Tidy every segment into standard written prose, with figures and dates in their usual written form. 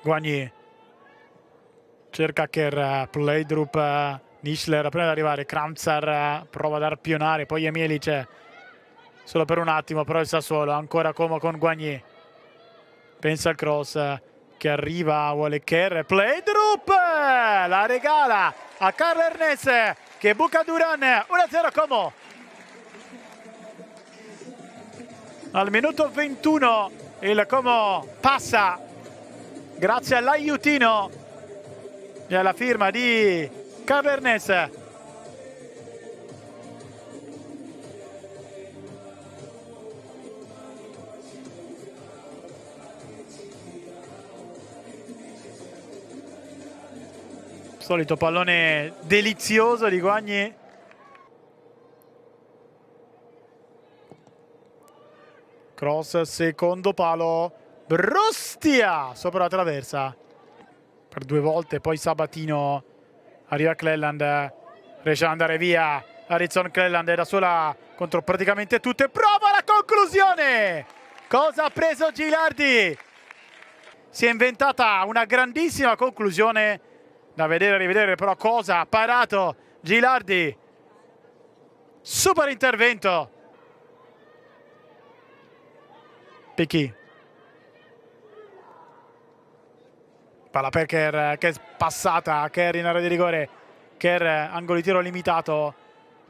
Guagni cerca Kerr, Playdrup, Nischler prima di arrivare, Kramzar prova ad arpionare, poi Emielic solo per un attimo, però il Sassuolo ancora Como con Guagni, pensa al cross che arriva, vuole Kerr, Playdrup la regala a Carlo Ernest che buca Duran, 1-0 Como. Al minuto 21 il Como passa grazie all'aiutino e alla firma di Carlo Ernest. Solito pallone delizioso di Guagni. Cross, secondo palo, Brustia sopra la traversa per 2 volte, poi Sabatino, arriva Cleland, riesce ad andare via Harrison Cleland, è da sola contro praticamente tutte, prova la conclusione! Cosa ha preso Gilardi? Si è inventata una grandissima conclusione da vedere e rivedere, però cosa ha parato Gilardi? Super intervento. Picchi. Palla per Kerr che è passata, Kerr in area di rigore, Kerr angolo di tiro limitato,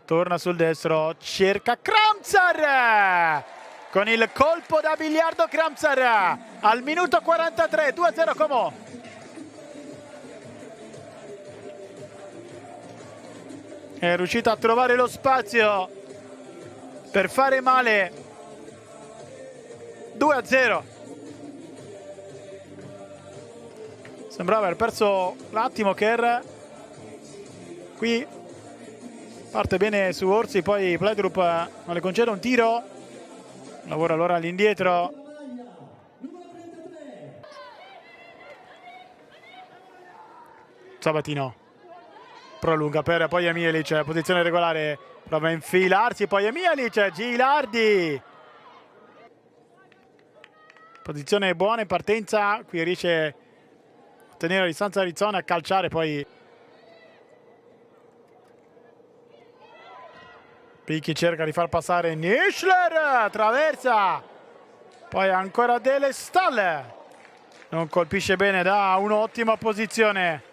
torna sul destro, cerca Kramzar con il colpo da biliardo. Kramzar al minuto 43, 2-0 Como. È riuscita a trovare lo spazio per fare male. 2-0. Sembrava aver perso l'attimo Kerr. Qui parte bene su Orsi, poi Playdrup non le concede un tiro. Lavora allora all'indietro. Sabatino prolunga per poi Emielic, posizione regolare, prova a infilarsi, poi Emielic, Gilardi. Posizione buona in partenza, qui riesce a tenere la distanza di zona, a calciare, poi Picchi cerca di far passare Nischler, attraversa, poi ancora Dele Stahl, non colpisce bene da un'ottima posizione.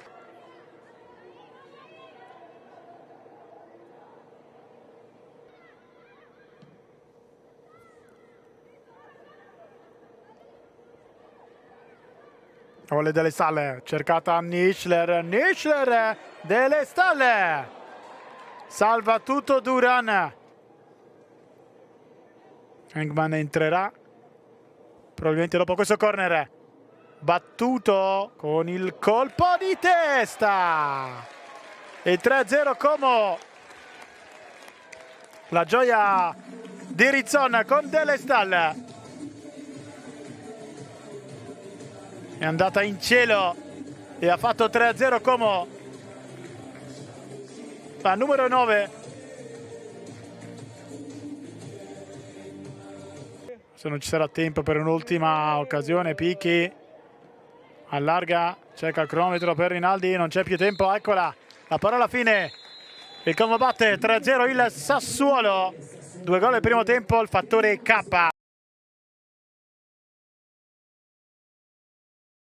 Vuole Dele Stahl, cercata Nischler, Dele Stahl, salva tutto Duran. Engman entrerà probabilmente dopo questo corner, battuto con il colpo di testa, e 3-0 Como. La gioia di Rizzon con Dele Stahl. È andata in cielo e ha fatto 3-0 Como. La numero 9. Se non ci sarà tempo per un'ultima occasione, Picchi allarga, cerca il cronometro per Rinaldi, non c'è più tempo, eccola la parola fine. Il Como batte 3-0 il Sassuolo. 2 gol al primo tempo, il fattore K.